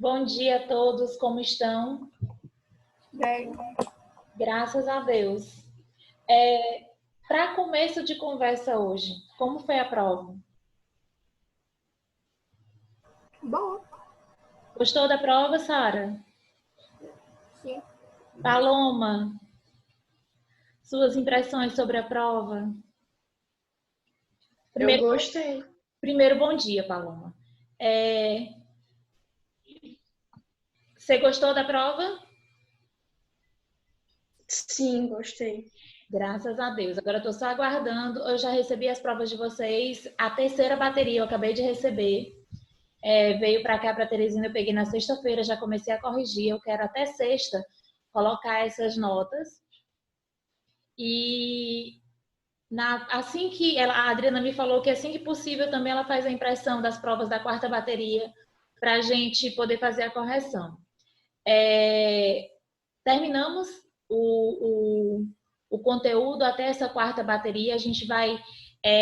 Bom dia a todos, como estão? Bem, Graças a Deus. Para começo de conversa hoje, como foi a prova? bom, Gostou da prova, Sara? sim. Paloma, suas impressões sobre a prova? Eu gostei. Primeiro, bom dia, Paloma. Você gostou da prova? Sim, gostei. Graças a Deus. Agora eu estou só aguardando. Eu já recebi as provas de vocês. A terceira bateria eu acabei de receber. Veio para cá, para Teresina, eu peguei na sexta-feira, já comecei a corrigir. Eu quero até sexta colocar essas notas. E assim que a Adriana me falou que assim que possível também ela faz a impressão das provas da quarta bateria para a gente poder fazer a correção. Terminamos o conteúdo até essa quarta bateria. A gente vai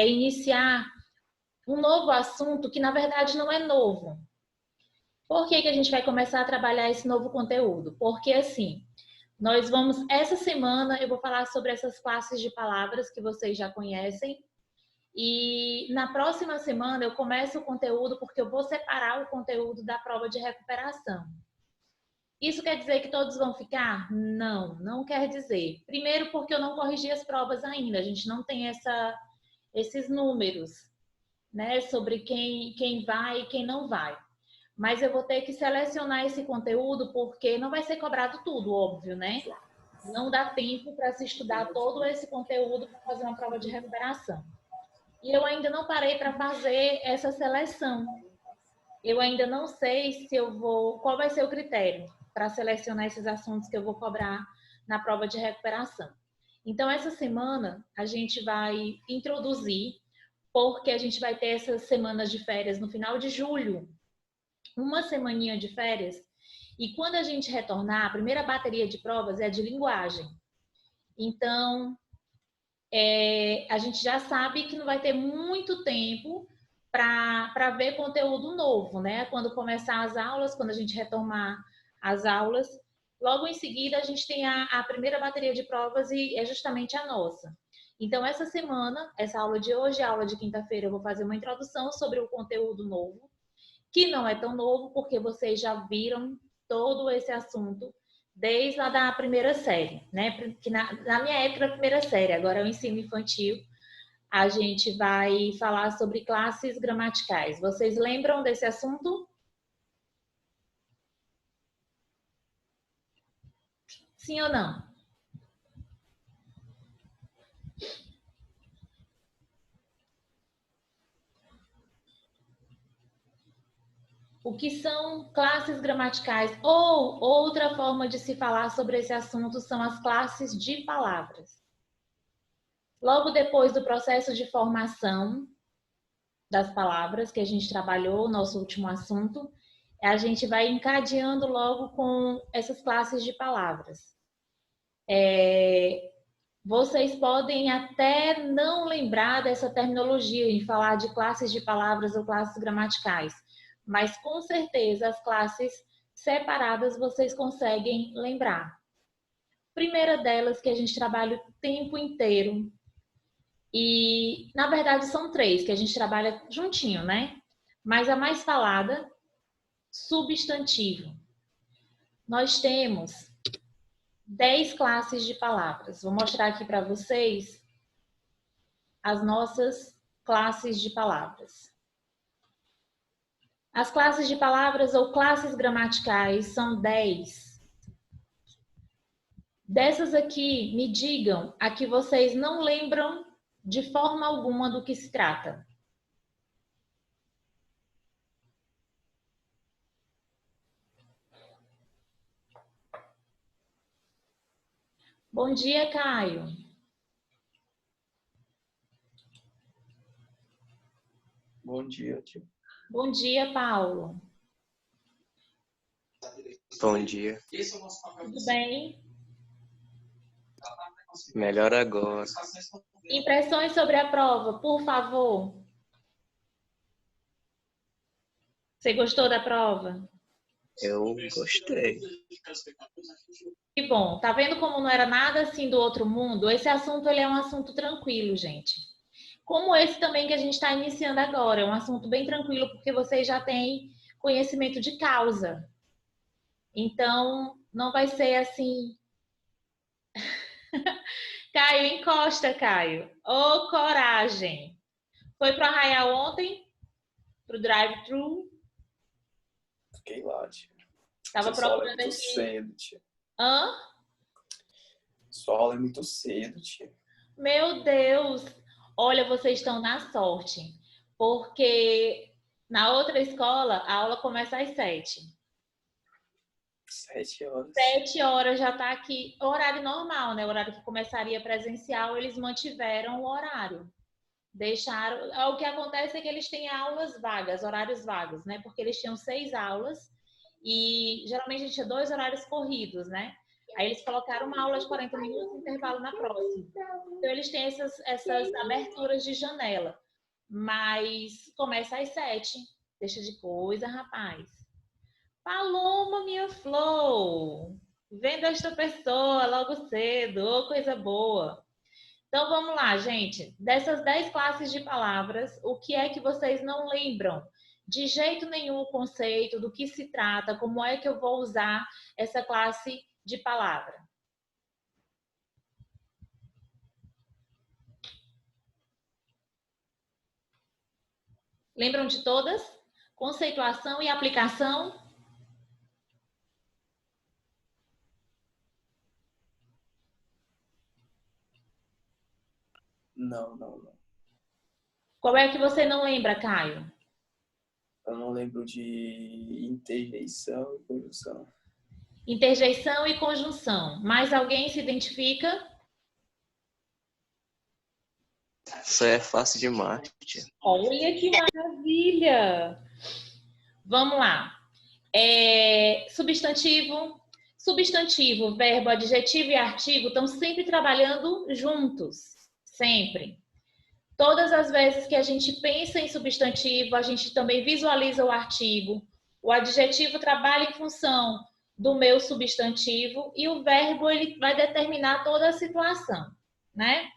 iniciar um novo assunto que na verdade não é novo. Por que a gente vai começar a trabalhar esse novo conteúdo? Porque assim, nós vamos, essa semana eu vou falar sobre essas classes de palavras que vocês já conhecem. E na próxima semana eu começo o conteúdo porque eu vou separar o conteúdo da prova de recuperação. Isso quer dizer que todos vão ficar? Não, não quer dizer. Primeiro porque eu não corrigi as provas ainda, a gente não tem esses números, né, sobre quem vai e quem não vai. Mas eu vou ter que selecionar esse conteúdo porque não vai ser cobrado tudo, óbvio, né? Não dá tempo para se estudar todo esse conteúdo para fazer uma prova de recuperação. E eu ainda não parei para fazer essa seleção. Eu ainda não sei se eu vou, qual vai ser o critério para selecionar esses assuntos que eu vou cobrar na prova de recuperação. Então, essa semana a gente vai introduzir, porque a gente vai ter essas semanas de férias no final de julho, uma semaninha de férias, e quando a gente retornar, a primeira bateria de provas é de linguagem. Então, a gente já sabe que não vai ter muito tempo para ver conteúdo novo, né? Quando começar as aulas, quando a gente retomar as aulas, logo em seguida a gente tem a primeira bateria de provas e é justamente a nossa. Então, essa semana, essa aula de hoje, a aula de quinta-feira, eu vou fazer uma introdução sobre o conteúdo novo, que não é tão novo, porque vocês já viram todo esse assunto desde lá da primeira série, né? Que na minha época, a primeira série, agora é o ensino infantil, a gente vai falar sobre classes gramaticais. Vocês lembram desse assunto? Sim ou não? O que são classes gramaticais? Ou outra forma de se falar sobre esse assunto são as classes de palavras. Logo depois do processo de formação das palavras que a gente trabalhou, nosso último assunto, a gente vai encadeando logo com essas classes de palavras. Vocês podem até não lembrar dessa terminologia em falar de classes de palavras ou classes gramaticais, mas com certeza as classes separadas vocês conseguem lembrar. Primeira delas que a gente trabalha o tempo inteiro, e na verdade são três que a gente trabalha juntinho, né? Mas a mais falada, substantivo. Nós temos 10 classes de palavras. Vou mostrar aqui para vocês as nossas classes de palavras. As classes de palavras ou classes gramaticais são 10. Dessas aqui, me digam a que vocês não lembram de forma alguma do que se trata. Bom dia, Caio. Bom dia, tio. Bom dia, Paulo. Bom dia. Tudo bem? Melhor agora. Impressões sobre a prova, por favor. Você gostou da prova? Eu gostei. Que bom. Tá vendo como não era nada assim do outro mundo? Esse assunto ele é um assunto tranquilo, gente. Como esse também que a gente está iniciando agora. É um assunto bem tranquilo porque vocês já têm conhecimento de causa. Então, não vai ser assim. Caio, encosta, Caio. Ô, coragem. Foi pro Arraial ontem? Pro drive-thru? Fiquei lá, tia. Tava O sol é procurando muito aqui. cedo, tia. Hã? O sol é muito cedo, tia. Meu Deus! Olha, vocês estão na sorte. Porque na outra escola, a aula começa às 7. 7 horas. 7 horas já tá aqui. Horário normal, né? O horário que começaria presencial, eles mantiveram o horário. Deixaram. O que acontece é que eles têm aulas vagas, horários vagos, né? Porque eles tinham 6 aulas e geralmente a gente tinha 2 horários corridos, né? Aí eles colocaram uma aula de 40 minutos e intervalo na próxima. Então eles têm essas aberturas de janela. Mas começa às 7. Deixa de coisa, rapaz. Paloma, minha flor. Vendo esta pessoa logo cedo. Ô, coisa boa. Então vamos lá, gente. Dessas 10 classes de palavras, o que é que vocês não lembram? De jeito nenhum o conceito, do que se trata, como é que eu vou usar essa classe de palavra? Lembram de todas? Conceituação e aplicação? Não. Qual é que você não lembra, Caio? Eu não lembro de interjeição e conjunção. Interjeição e conjunção. Mais alguém se identifica? Isso é fácil demais, tia. Olha que maravilha! Vamos lá. Substantivo. Substantivo, verbo, adjetivo e artigo estão sempre trabalhando juntos. Sempre. Todas as vezes que a gente pensa em substantivo, a gente também visualiza o artigo. O adjetivo trabalha em função do meu substantivo e o verbo ele vai determinar toda a situação, né?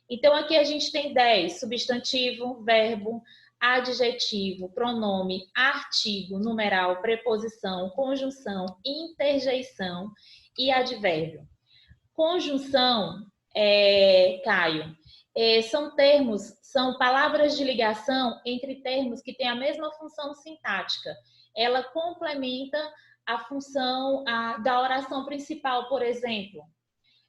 Então aqui a gente tem 10: substantivo, verbo, adjetivo, pronome, artigo, numeral, preposição, conjunção, interjeição e advérbio. Conjunção, Caio, são termos, são palavras de ligação entre termos que têm a mesma função sintática. Ela complementa a função da oração principal, por exemplo.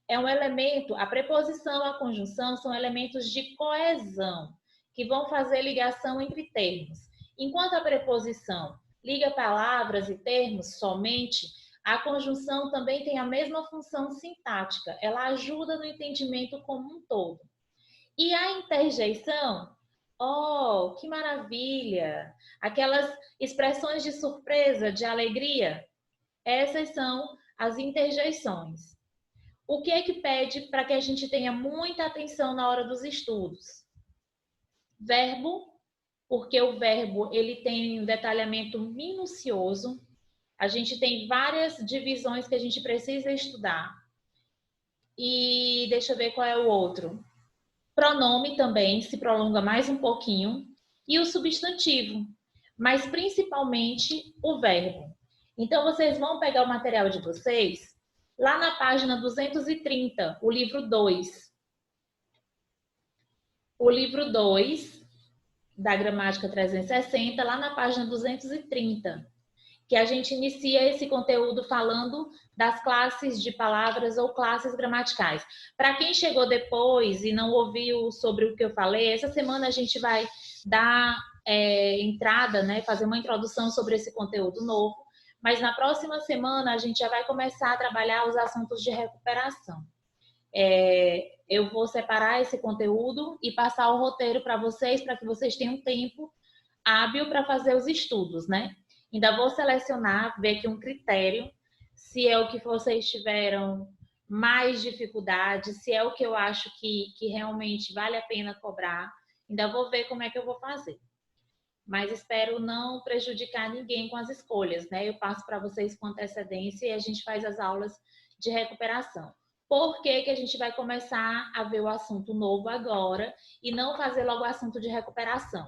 É um elemento, a preposição e a conjunção são elementos de coesão, que vão fazer ligação entre termos. Enquanto a preposição liga palavras e termos somente, a conjunção também tem a mesma função sintática, ela ajuda no entendimento como um todo. E a interjeição, oh, que maravilha! Aquelas expressões de surpresa, de alegria, essas são as interjeições. O que é que pede para que a gente tenha muita atenção na hora dos estudos? Verbo, porque o verbo ele tem um detalhamento minucioso. A gente tem várias divisões que a gente precisa estudar. E deixa eu ver qual é o outro. Pronome também se prolonga mais um pouquinho. E o substantivo, mas principalmente o verbo. Então, vocês vão pegar o material de vocês lá na página 230, o livro 2. O livro 2 da Gramática 360, lá na página 230, que a gente inicia esse conteúdo falando das classes de palavras ou classes gramaticais. Para quem chegou depois e não ouviu sobre o que eu falei, essa semana a gente vai dar entrada, né, fazer uma introdução sobre esse conteúdo novo, mas na próxima semana a gente já vai começar a trabalhar os assuntos de recuperação. Eu vou separar esse conteúdo e passar o roteiro para que vocês tenham tempo hábil para fazer os estudos, né? Ainda vou selecionar, ver aqui um critério, se é o que vocês tiveram mais dificuldade, se é o que eu acho que realmente vale a pena cobrar. Ainda vou ver como é que eu vou fazer. mas espero não prejudicar ninguém com as escolhas, né? Eu passo para vocês com antecedência e a gente faz as aulas de recuperação. Por que que a gente vai começar a ver o assunto novo agora e não fazer logo o assunto de recuperação?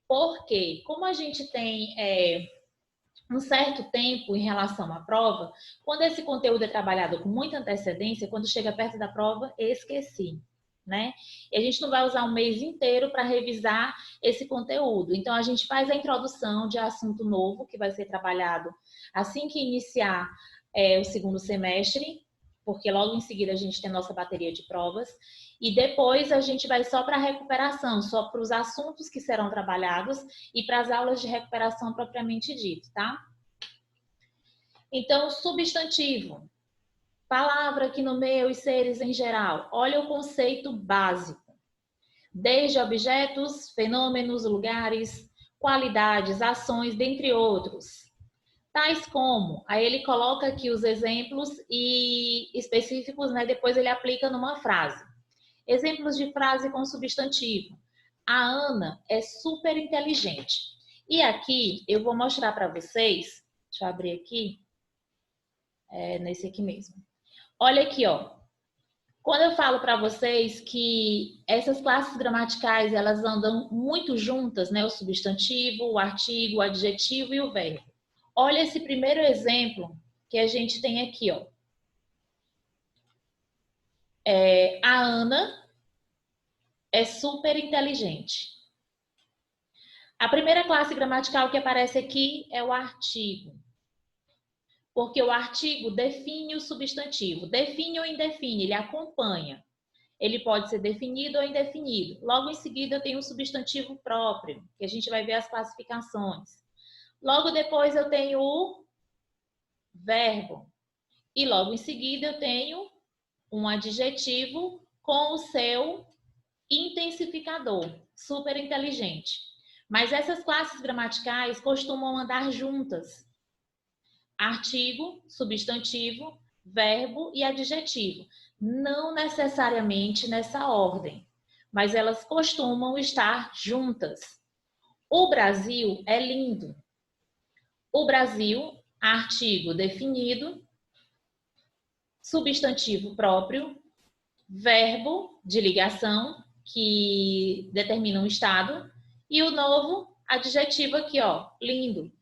Porque, como a gente tem um certo tempo em relação à prova, quando esse conteúdo é trabalhado com muita antecedência, quando chega perto da prova, esqueci, né? E a gente não vai usar um mês inteiro para revisar esse conteúdo. Então, a gente faz a introdução de assunto novo, que vai ser trabalhado assim que iniciar o segundo semestre, porque logo em seguida a gente tem a nossa bateria de provas, e depois a gente vai só para a recuperação, só para os assuntos que serão trabalhados e para as aulas de recuperação propriamente dito, tá? Então, substantivo, palavra que nomeia os seres em geral. Olha o conceito básico. Desde objetos, fenômenos, lugares, qualidades, ações, dentre outros. Tais como, aí ele coloca aqui os exemplos e específicos, né? Depois ele aplica numa frase. Exemplos de frase com substantivo. A Ana é super inteligente. E aqui eu vou mostrar para vocês, deixa eu abrir aqui, nesse aqui mesmo. Olha aqui, ó. Quando eu falo para vocês que essas classes gramaticais, elas andam muito juntas, né? O substantivo, o artigo, o adjetivo e o verbo. Olha esse primeiro exemplo que a gente tem aqui, ó. A Ana é super inteligente. A primeira classe gramatical que aparece aqui é o artigo. Porque o artigo define o substantivo. Define ou indefine, ele acompanha. Ele pode ser definido ou indefinido. Logo em seguida eu tenho um substantivo próprio, que a gente vai ver as classificações. Logo depois eu tenho o verbo. E logo em seguida eu tenho um adjetivo com o seu intensificador, super inteligente. Mas essas classes gramaticais costumam andar juntas. Artigo, substantivo, verbo e adjetivo. Não necessariamente nessa ordem, mas elas costumam estar juntas. O Brasil é lindo. O Brasil, artigo definido, substantivo próprio, verbo de ligação, que determina um estado, e o novo adjetivo aqui, ó, lindo.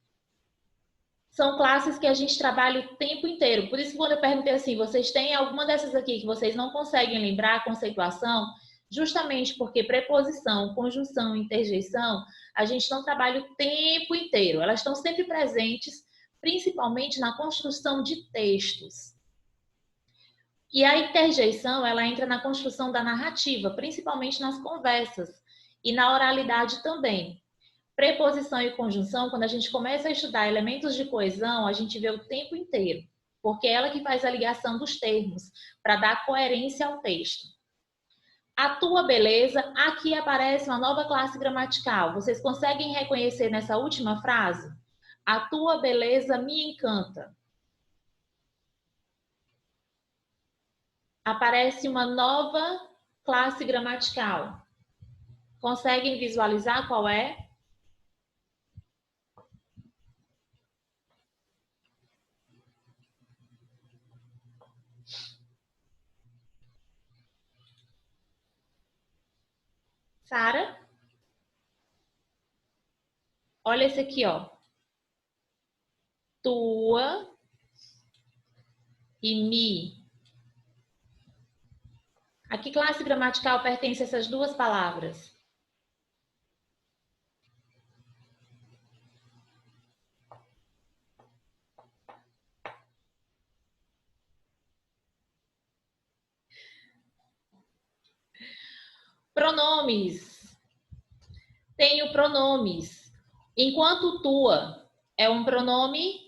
São classes que a gente trabalha o tempo inteiro. Por isso que quando eu perguntei assim, vocês têm alguma dessas aqui que vocês não conseguem lembrar a conceituação? Justamente porque preposição, conjunção, interjeição, a gente não trabalha o tempo inteiro. Elas estão sempre presentes, principalmente na construção de textos. E a interjeição, ela entra na construção da narrativa, principalmente nas conversas e na oralidade também. Preposição e conjunção, quando a gente começa a estudar elementos de coesão, a gente vê o tempo inteiro, porque é ela que faz a ligação dos termos, para dar coerência ao texto. A tua beleza, aqui aparece uma nova classe gramatical. Vocês conseguem reconhecer nessa última frase? A tua beleza me encanta. Aparece uma nova classe gramatical. Conseguem visualizar qual é? Sara? Olha esse aqui, ó. Tua e me. A que classe gramatical pertence essas duas palavras? Pronomes. Tenho pronomes. Enquanto tua é um pronome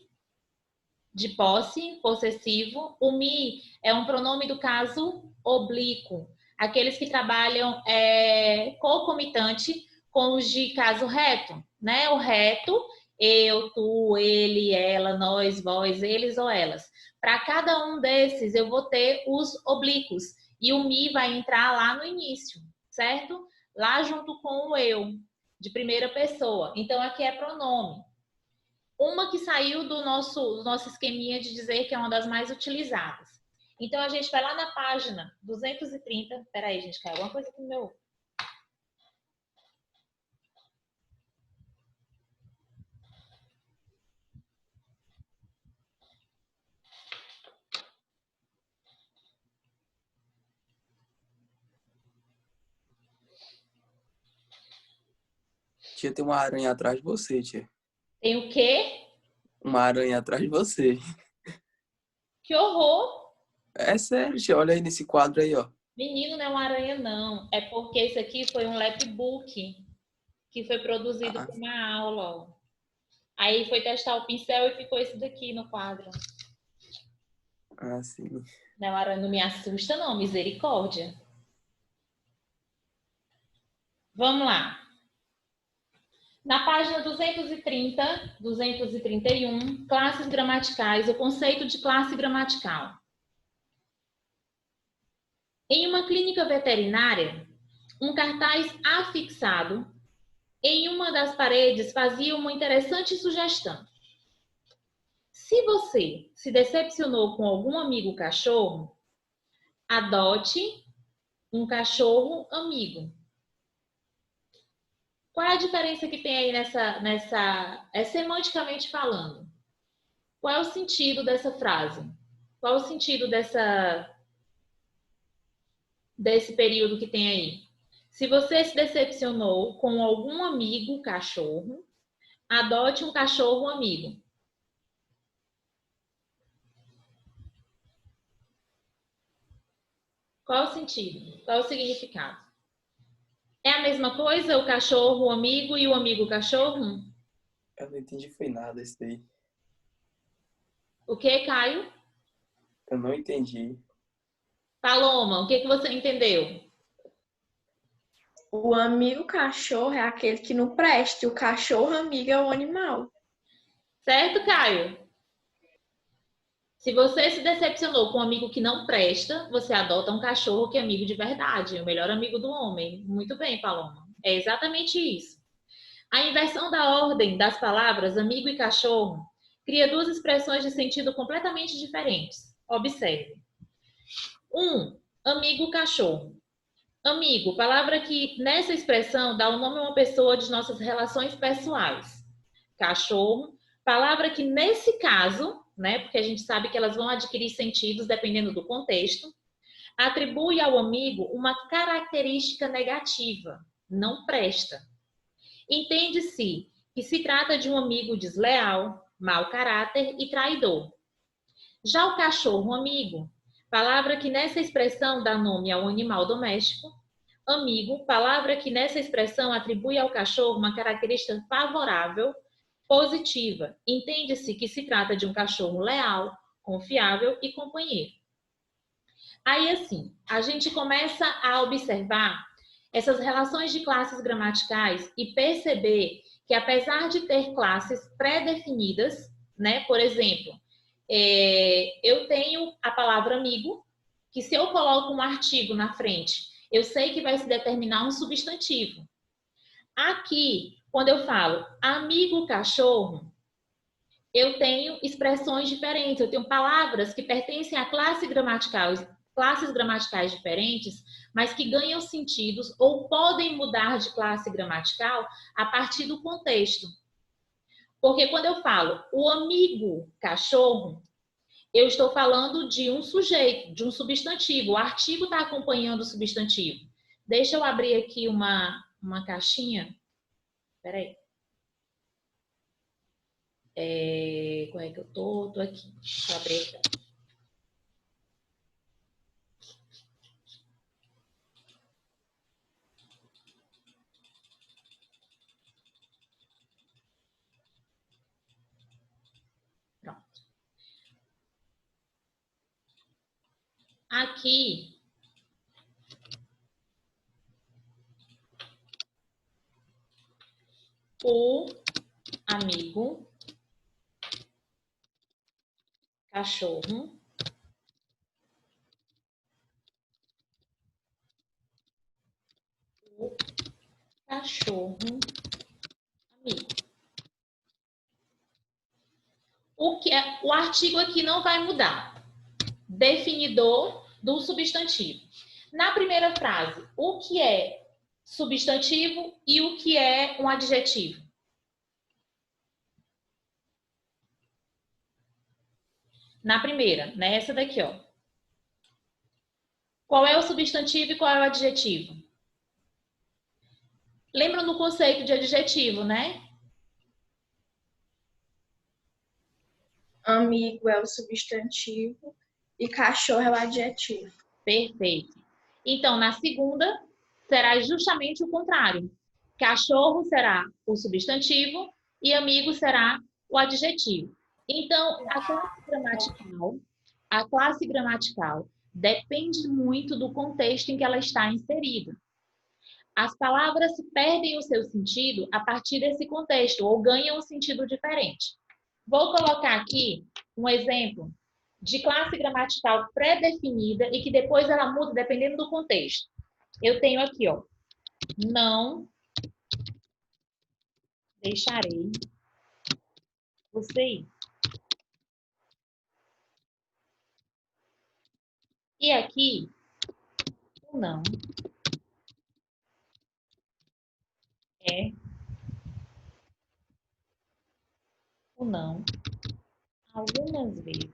de posse, possessivo, o me é um pronome do caso oblíquo. Aqueles que trabalham concomitante com os de caso reto, né? O reto, eu, tu, ele, ela, nós, vós, eles ou elas. Para cada um desses eu vou ter os oblíquos e o me vai entrar lá no início, certo? Lá junto com o eu. de primeira pessoa. Então, aqui é pronome. Uma que saiu do nosso esqueminha de dizer que é uma das mais utilizadas. Então, a gente vai lá na página 230. Peraí, gente, caiu alguma coisa aqui no meu... Tia, tem uma aranha atrás de você, tia. Tem o quê? Uma aranha atrás de você. Que horror! É sério, tia. Olha aí nesse quadro aí, ó. Menino, não é uma aranha, não. É porque esse aqui foi um lapbook que foi produzido Ah, para uma aula. Ó. Aí foi testar o pincel e ficou esse daqui no quadro. sim. Não, aranha não me assusta, não. Misericórdia. Vamos lá. Na página 230, 231, classes gramaticais, o conceito de classe gramatical. Em uma clínica veterinária, um cartaz afixado em uma das paredes fazia uma interessante sugestão. Se você se decepcionou com algum amigo cachorro, adote um cachorro amigo. Qual é a diferença que tem aí semanticamente falando? Qual é o sentido dessa frase? Qual é o sentido desse período que tem aí? Se você se decepcionou com algum amigo cachorro, adote um cachorro amigo. Qual é o sentido? Qual é o significado? É a mesma coisa o cachorro amigo e o amigo cachorro? Eu não entendi foi nada isso daí. O que, Caio? Eu não entendi. Paloma, o que você entendeu? O amigo cachorro é aquele que não presta, e o cachorro amigo é o animal. Certo, Caio? Se você se decepcionou com um amigo que não presta, você adota um cachorro que é amigo de verdade, o melhor amigo do homem. Muito bem, Paloma. É exatamente isso. A inversão da ordem das palavras amigo e cachorro cria duas expressões de sentido completamente diferentes. Observe. 1. Amigo cachorro. Amigo, palavra que nessa expressão dá o nome a uma pessoa de nossas relações pessoais. Cachorro, palavra que nesse caso, né, porque a gente sabe que elas vão adquirir sentidos dependendo do contexto, atribui ao amigo uma característica negativa, não presta. Entende-se que se trata de um amigo desleal, mau caráter e traidor. Já o cachorro amigo, palavra que nessa expressão dá nome ao animal doméstico. Amigo, palavra que nessa expressão atribui ao cachorro uma característica favorável, positiva. Entende-se que se trata de um cachorro leal, confiável e companheiro. Aí, assim, a gente começa a observar essas relações de classes gramaticais e perceber que, apesar de ter classes pré-definidas, né, por exemplo, eu tenho a palavra amigo, que se eu coloco um artigo na frente, eu sei que vai se determinar um substantivo. Aqui, quando eu falo amigo cachorro, eu tenho expressões diferentes, eu tenho palavras que pertencem a classes gramaticais diferentes, mas que ganham sentidos ou podem mudar de classe gramatical a partir do contexto. Porque quando eu falo o amigo cachorro, eu estou falando de um sujeito, de um substantivo. O artigo está acompanhando o substantivo. Deixa eu abrir aqui uma caixinha. Espera aí. Como é que eu tô? Tô aqui. Deixa eu abrir aqui. Pronto. Aqui, o amigo cachorro o cachorro que é, o artigo aqui não vai mudar. Definidor do substantivo. Na primeira frase, o que é substantivo e o que é um adjetivo? Na primeira, né? Essa daqui, ó. Qual é o substantivo e qual é o adjetivo? Lembram do conceito de adjetivo, né? Amigo é o substantivo e cachorro é o adjetivo. Perfeito. Então, na segunda, será justamente o contrário. Cachorro será o substantivo e amigo será o adjetivo. Então, a classe gramatical depende muito do contexto em que ela está inserida. As palavras perdem o seu sentido a partir desse contexto ou ganham um sentido diferente. Vou colocar aqui um exemplo de classe gramatical pré-definida e que depois ela muda dependendo do contexto. Eu tenho aqui, ó, não deixarei você ir. E aqui, o não é o não, algumas vezes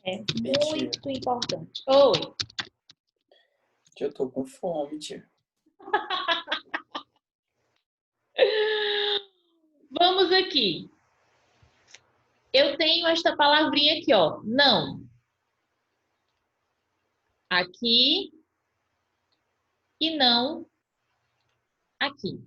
é Tia, muito importante. Oi, eu tô com fome, tia. vamos aqui. Eu tenho esta palavrinha aqui, ó, não. Aqui e não aqui.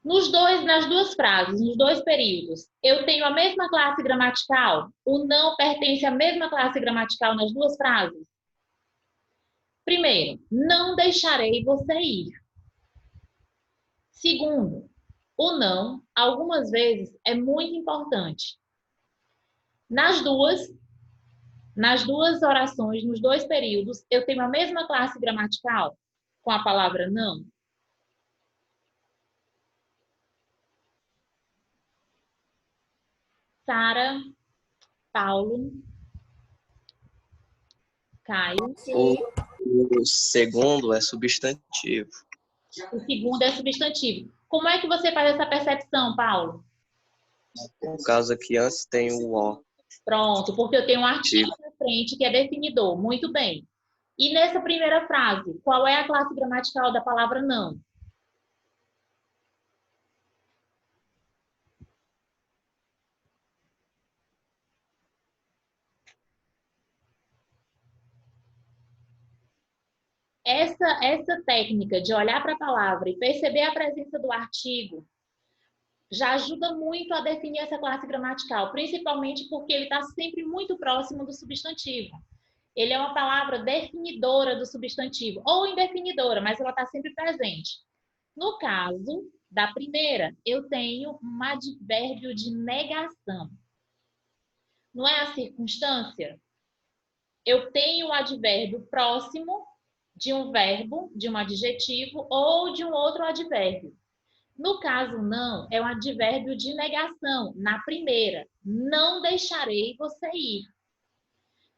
Nas duas frases, nos dois períodos, eu tenho a mesma classe gramatical? O não pertence à mesma classe gramatical nas duas frases? Primeiro, não deixarei você ir. Segundo, o não, algumas vezes, é muito importante. Nas duas orações, nos dois períodos, eu tenho a mesma classe gramatical com a palavra não? Sara, Paulo, Caio. O segundo é substantivo. O segundo é substantivo. Como é que você faz essa percepção, Paulo? No caso aqui, antes tem o O. Pronto, porque eu tenho um artigo na frente que é definidor. Muito bem. E nessa primeira frase, qual é a classe gramatical da palavra não? Essa técnica de olhar para a palavra e perceber a presença do artigo já ajuda muito a definir essa classe gramatical, principalmente porque ele está sempre muito próximo do substantivo. Ele é uma palavra definidora do substantivo, ou indefinidora, mas ela está sempre presente. No caso da primeira, eu tenho um advérbio de negação. Não é a circunstância? Eu tenho um advérbio próximo de um verbo, de um adjetivo ou de um outro advérbio. No caso, não, é um advérbio de negação. Na primeira, não deixarei você ir.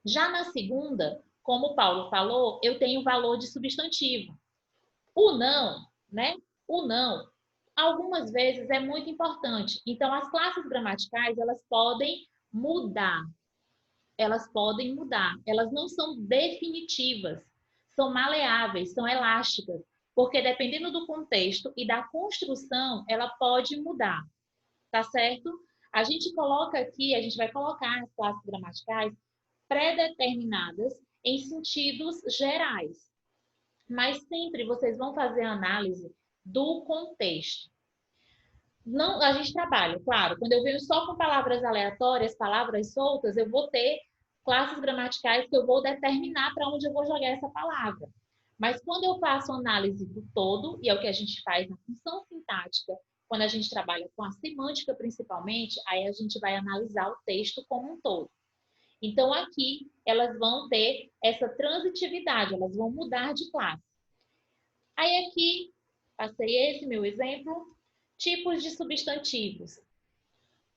Já na segunda, como o Paulo falou, eu tenho o valor de substantivo. O não, né? O não, algumas vezes é muito importante. Então, as classes gramaticais, elas podem mudar. Elas podem mudar. Elas não são definitivas. São maleáveis, são elásticas. Porque dependendo do contexto e da construção, ela pode mudar. Tá certo? A gente coloca aqui, a gente vai colocar as classes gramaticais pré-determinadas em sentidos gerais. Mas sempre vocês vão fazer a análise do contexto. Não, a gente trabalha, claro, quando eu venho só com palavras aleatórias, palavras soltas, eu vou ter classes gramaticais que eu vou determinar para onde eu vou jogar essa palavra. Mas quando eu faço análise do todo, e é o que a gente faz na função sintática, quando a gente trabalha com a semântica principalmente, aí a gente vai analisar o texto como um todo. Então, aqui, elas vão ter essa transitividade, elas vão mudar de classe. Aí, aqui, Passei esse meu exemplo. Tipos de substantivos.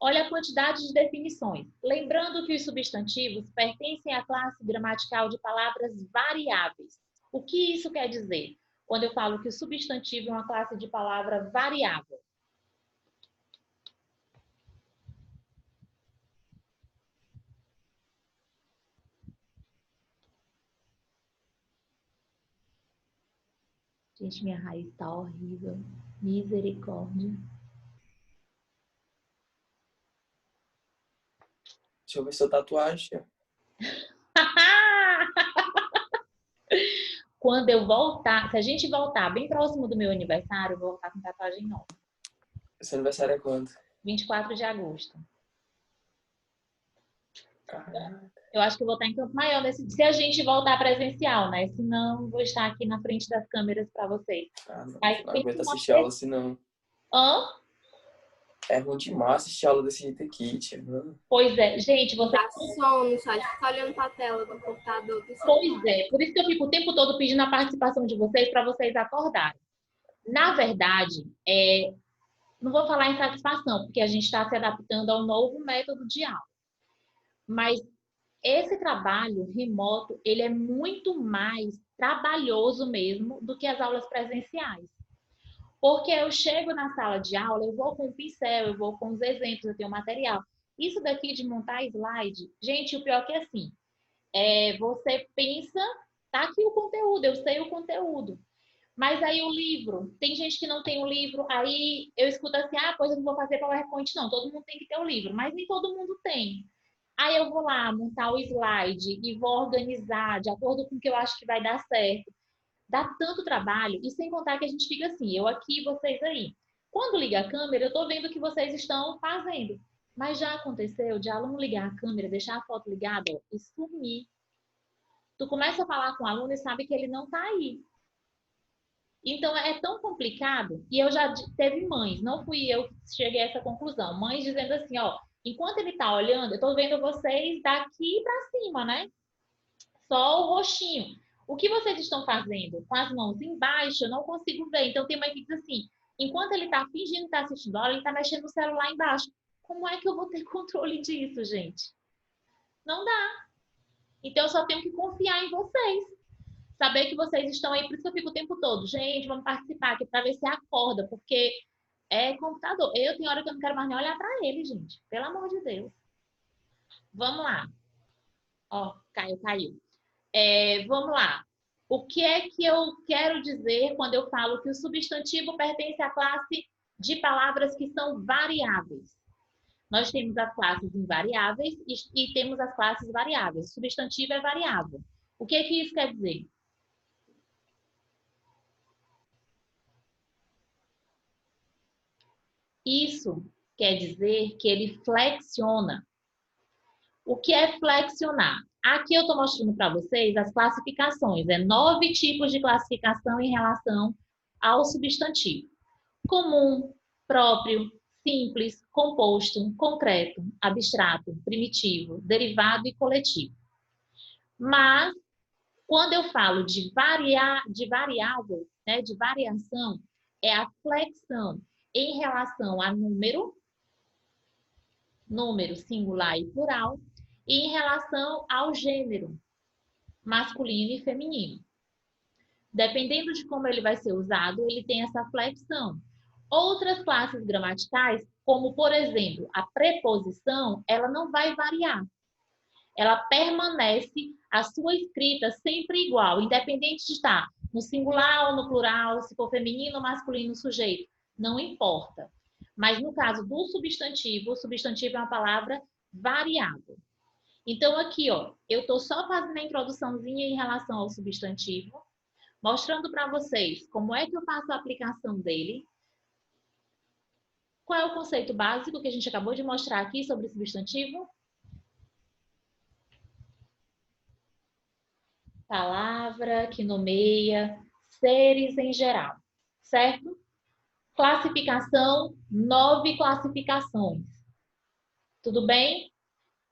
Olha a quantidade de definições. Lembrando que os substantivos pertencem à classe gramatical de palavras variáveis. O que isso quer dizer? Quando eu falo que o substantivo é uma classe de palavra variável. Gente, minha raiz tá horrível. Misericórdia. Deixa eu ver sua tatuagem. Quando eu voltar, se a gente voltar bem próximo do meu aniversário, eu vou voltar com tatuagem nova. Seu aniversário é quando? 24 de agosto. Caraca. Eu acho que eu vou estar em Campo Maior se a gente voltar presencial, né? Senão, vou estar aqui na frente das câmeras para vocês. Não Mas aguento assistir aula assim, não. Hã? É ruim demais assistir aula desse jeito aqui, tio. Pois é, gente, você. Dá sono só de ficar olhando para a tela do computador. Pois é, por isso que eu fico o tempo todo pedindo a participação de vocês para vocês acordarem. Na verdade, não vou falar em satisfação, porque a gente está se adaptando ao novo método de aula. Mas esse trabalho remoto, ele é muito mais trabalhoso mesmo do que as aulas presenciais. Porque eu chego na sala de aula, eu vou com o pincel, eu vou com os exemplos, eu tenho material. Isso daqui de montar slide, gente, o pior que é assim, você pensa, tá aqui o conteúdo, eu sei o conteúdo. Mas aí o livro, tem gente que não tem o livro, aí eu escuto assim, pois eu não vou fazer PowerPoint não, todo mundo tem que ter o livro, mas nem todo mundo tem. Aí eu vou lá montar o slide e vou organizar de acordo com o que eu acho que vai dar certo. Dá tanto trabalho, e sem contar que a gente fica assim, eu aqui, vocês aí. Quando liga a câmera, eu tô vendo o que vocês estão fazendo. Mas já aconteceu de aluno ligar a câmera, deixar a foto ligada e sumir. Tu começa a falar com o aluno e sabe que ele não tá aí. Então é tão complicado, e eu já teve mães, não fui eu que cheguei a essa conclusão, mães dizendo assim, ó, enquanto ele tá olhando, eu tô vendo vocês daqui para cima, né? Só o roxinho. O que vocês estão fazendo com as mãos embaixo, eu não consigo ver. Então tem mãe que diz assim, enquanto ele tá fingindo que tá assistindo aula, ele tá mexendo no celular embaixo. Como é que eu vou ter controle disso, gente? Não dá. Então eu só tenho que confiar em vocês. Saber que vocês estão aí, por isso que eu fico o tempo todo. Gente, vamos participar aqui para ver se acorda, porque é computador. Eu tenho hora que eu não quero mais nem olhar para ele, gente. Pelo amor de Deus. Vamos lá. Ó, caiu. Vamos lá. O que é que eu quero dizer quando eu falo que o substantivo pertence à classe de palavras que são variáveis? Nós temos as classes invariáveis e temos as classes variáveis. O substantivo é variável. O que é que isso quer dizer? Isso quer dizer que ele flexiona. O que é flexionar? Aqui eu estou mostrando para vocês as classificações. 9 tipos de classificação em relação ao substantivo. Comum, próprio, simples, composto, concreto, abstrato, primitivo, derivado e coletivo. Mas, quando eu falo de variável, né, de variação, é a flexão em relação a número singular e plural, e em relação ao gênero, masculino e feminino. Dependendo de como ele vai ser usado, ele tem essa flexão. Outras classes gramaticais, como por exemplo, a preposição, ela não vai variar. Ela permanece a sua escrita sempre igual, independente de estar no singular ou no plural, se for feminino ou masculino sujeito, não importa. Mas no caso do substantivo, o substantivo é uma palavra variável. Então aqui, ó, eu estou só fazendo a introduçãozinha em relação ao substantivo, mostrando para vocês como é que eu faço a aplicação dele. Qual é o conceito básico que a gente acabou de mostrar aqui sobre substantivo? Palavra que nomeia seres em geral, certo? Classificação, 9 classificações. Tudo bem?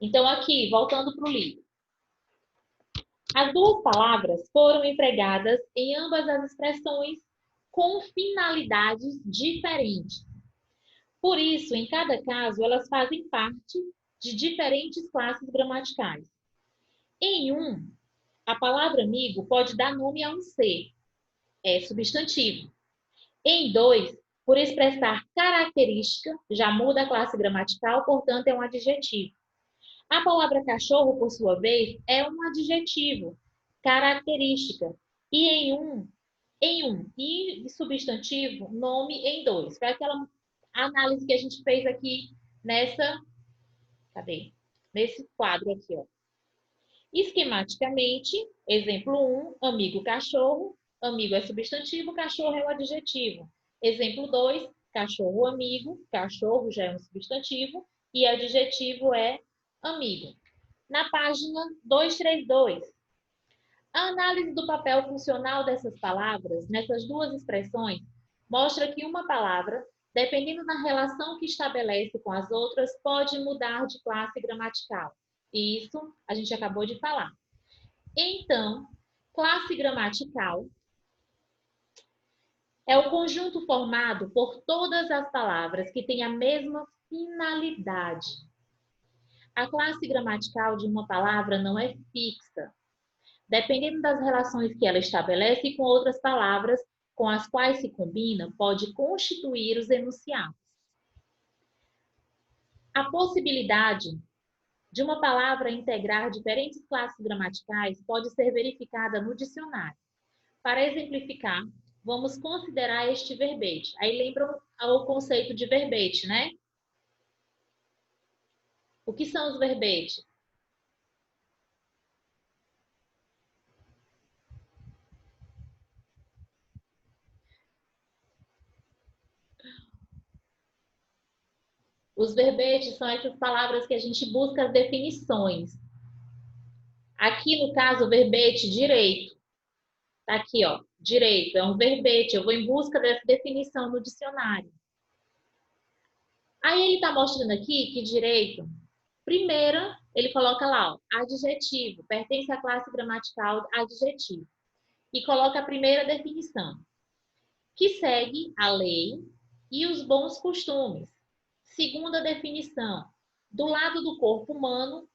Então aqui, voltando para o livro. As duas palavras foram empregadas em ambas as expressões com finalidades diferentes. Por isso, em cada caso, elas fazem parte de diferentes classes gramaticais. Em um, a palavra amigo pode dar nome a um ser, é substantivo. Em dois, por expressar característica, já muda a classe gramatical, portanto, é um adjetivo. A palavra cachorro, por sua vez, é um adjetivo, característica. E e substantivo, nome em dois. Foi aquela análise que a gente fez aqui nesse quadro aqui, ó. Esquematicamente, exemplo 1, amigo cachorro. Amigo é substantivo, cachorro é o adjetivo. Exemplo 2, cachorro amigo. Cachorro já é um substantivo e adjetivo é amigo. Na página 232, a análise do papel funcional dessas palavras, nessas duas expressões, mostra que uma palavra, dependendo da relação que estabelece com as outras, pode mudar de classe gramatical. Isso a gente acabou de falar. Então, classe gramatical é o conjunto formado por todas as palavras que têm a mesma finalidade. A classe gramatical de uma palavra não é fixa, dependendo das relações que ela estabelece com outras palavras com as quais se combina, pode constituir os enunciados. A possibilidade de uma palavra integrar diferentes classes gramaticais pode ser verificada no dicionário. Para exemplificar, vamos considerar este verbete. Aí lembram o conceito de verbete, né? O que são os verbetes? Os verbetes são essas palavras que a gente busca as definições. Aqui, no caso, o verbete direito. Tá aqui, ó. Direito é um verbete. Eu vou em busca dessa definição no dicionário. Aí ele está mostrando aqui que direito, primeiro, ele coloca lá, ó, adjetivo, pertence à classe gramatical adjetivo. E coloca a primeira definição, que segue a lei e os bons costumes. Segunda definição, do lado do corpo humano,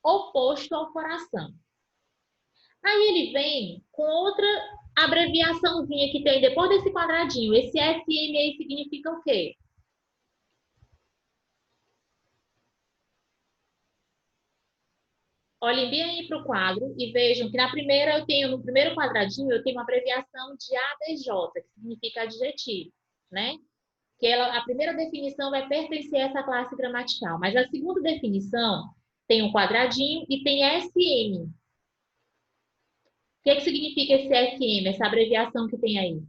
oposto ao coração. Aí ele vem com outra abreviaçãozinha que tem depois desse quadradinho. Esse SM aí significa o quê? Olhem bem aí para o quadro e vejam que no primeiro quadradinho, eu tenho uma abreviação de ADJ, que significa adjetivo, né? A primeira definição vai pertencer a essa classe gramatical, mas a segunda definição tem um quadradinho e tem SM. O que significa esse SM, essa abreviação que tem aí?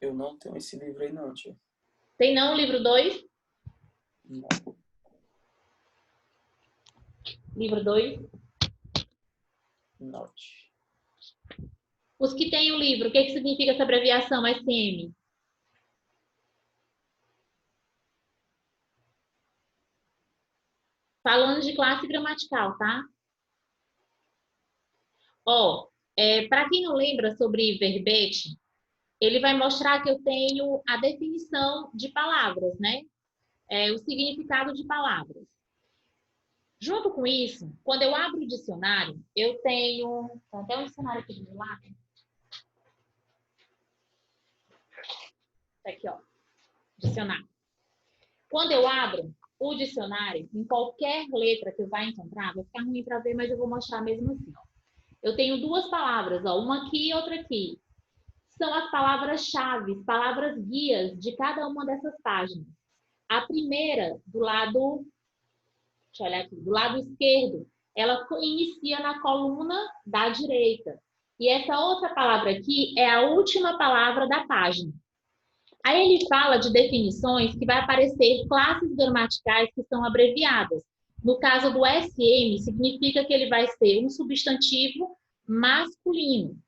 Eu não tenho esse livro aí não, tia. Tem não o livro 2? Não. Livro 2? Note. Os que têm o livro, o que significa essa abreviação SM? Falando de classe gramatical, tá? Ó, para quem não lembra sobre verbete, ele vai mostrar que eu tenho a definição de palavras, né? O significado de palavras. Junto com isso, quando eu abro o dicionário, eu tenho... Tem até um dicionário aqui do meu lado. Tá aqui, ó. Dicionário. Quando eu abro o dicionário, em qualquer letra que eu vá encontrar, vai ficar ruim para ver, mas eu vou mostrar mesmo assim, ó. Eu tenho duas palavras, ó, uma aqui e outra aqui. São as palavras-chave, palavras guias de cada uma dessas páginas. A primeira, do lado esquerdo, ela inicia na coluna da direita. E essa outra palavra aqui é a última palavra da página. Aí ele fala de definições que vai aparecer classes gramaticais que são abreviadas. No caso do SM, significa que ele vai ser um substantivo masculino.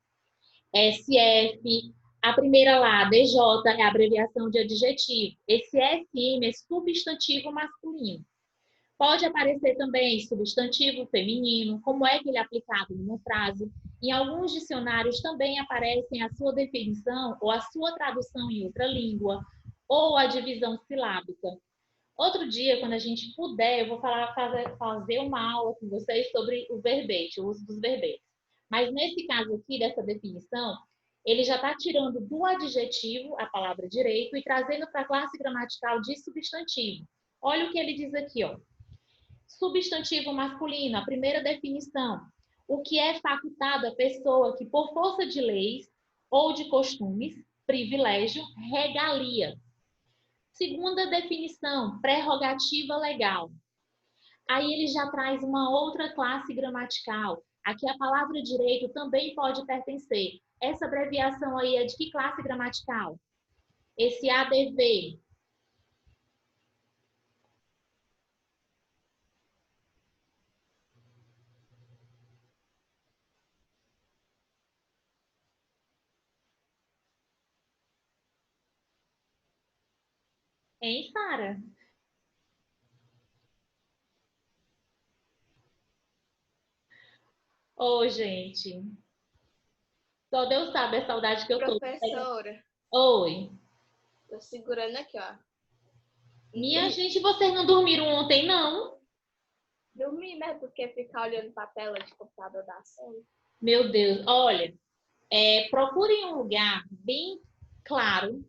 SF, a primeira lá, DJ, é a abreviação de adjetivo. Esse SM é substantivo masculino. Pode aparecer também substantivo feminino, como é que ele é aplicado numa frase. Em alguns dicionários também aparecem a sua definição ou a sua tradução em outra língua, ou a divisão silábica. Outro dia, quando a gente puder, eu vou fazer uma aula com vocês sobre o verbete, o uso dos verbetes. Mas nesse caso aqui, dessa definição, ele já está tirando do adjetivo a palavra direito e trazendo para a classe gramatical de substantivo. Olha o que ele diz aqui, ó. Substantivo masculino, a primeira definição. O que é facultado à pessoa que, por força de leis ou de costumes, privilégio, regalia. Segunda definição, prerrogativa legal. Aí ele já traz uma outra classe gramatical. Aqui a palavra direito também pode pertencer. Essa abreviação aí é de que classe gramatical? Esse ADV. Hein, Sara? Ô, gente. Só Deus sabe a saudade que eu tô. Professora, Oi. tô segurando aqui, ó. Minha gente, vocês não dormiram ontem, não? Dormir, né? Porque ficar olhando pra tela de computador dá sono. Meu Deus. Olha, procurem um lugar bem claro.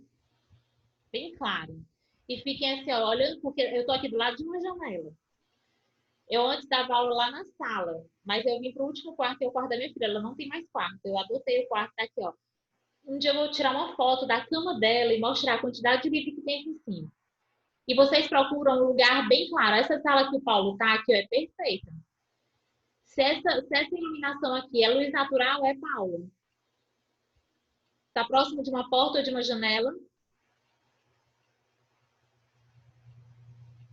Bem claro. E fiquem assim, ó, olhando, porque eu tô aqui do lado de uma janela. Eu antes dava aula lá na sala, mas eu vim pro último quarto, que é o quarto da minha filha. Ela não tem mais quarto. Eu adotei o quarto, tá aqui, ó. Um dia eu vou tirar uma foto da cama dela e mostrar a quantidade de livro que tem aqui em cima. E vocês procuram um lugar bem claro. Essa sala que o Paulo tá aqui, ó, é perfeita. Se essa iluminação aqui é luz natural, é Paulo. Tá próximo de uma porta ou de uma janela?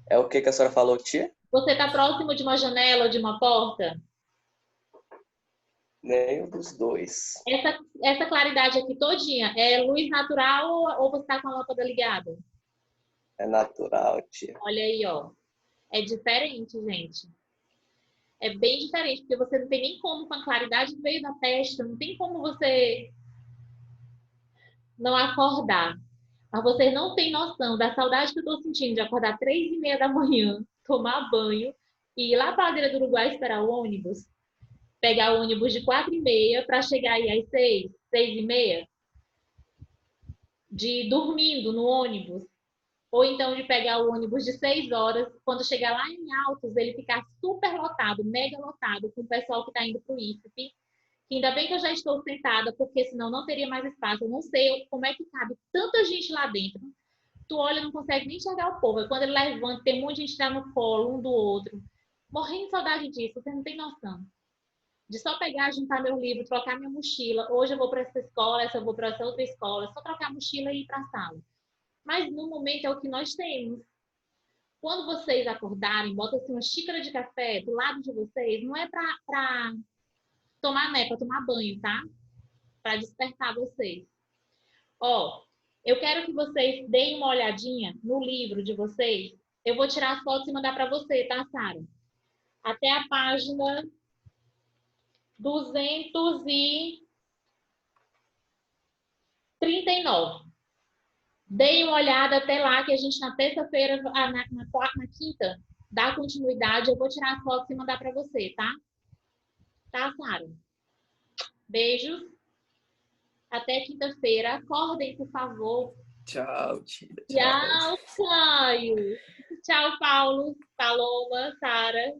É o que a senhora falou, tia? Você tá próximo de uma janela ou de uma porta? Nenhum dos dois. Essa claridade aqui todinha é luz natural ou você tá com a lâmpada ligada? É natural, tia. Olha aí, ó. É diferente, gente. É bem diferente, porque você não tem nem como, com a claridade no meio da testa, não tem como você não acordar. Mas vocês não têm noção da saudade que eu tô sentindo de acordar 3h30 da manhã, tomar banho e ir lá para a Ladeira do Uruguai esperar o ônibus. Pegar o ônibus de 4h30 para chegar aí às 6, 6h30. De ir dormindo no ônibus. Ou então de pegar o ônibus de 6 horas, quando chegar lá em Altos, ele ficar super lotado, mega lotado, com o pessoal que está indo para o IFP. Ainda bem que eu já estou sentada, porque senão não teria mais espaço. Eu não sei como é que cabe tanta gente lá dentro. Tu olha e não consegue nem enxergar o povo. Quando ele levanta, tem um monte de gente lá no colo, um do outro. Morrendo de saudade disso, você não tem noção. De só pegar, juntar meu livro, trocar minha mochila. Hoje eu vou para essa escola, essa eu vou para essa outra escola. Só trocar a mochila e ir para a sala. Mas no momento é o que nós temos. Quando vocês acordarem, bota assim uma xícara de café do lado de vocês. Não é para tomar, né? Para tomar banho, tá? Para despertar vocês. Ó, eu quero que vocês deem uma olhadinha no livro de vocês. Eu vou tirar as fotos e mandar para você, tá, Sara? Até a página 239. Deem uma olhada até lá, que a gente na terça-feira, na quinta, dá continuidade. Eu vou tirar as fotos e mandar para você, tá? Tá, Sara? Beijos. Até quinta-feira. Acordem, por favor. Tchau, tia. Tchau, Caio. Tchau, Paulo, Paloma, Sara.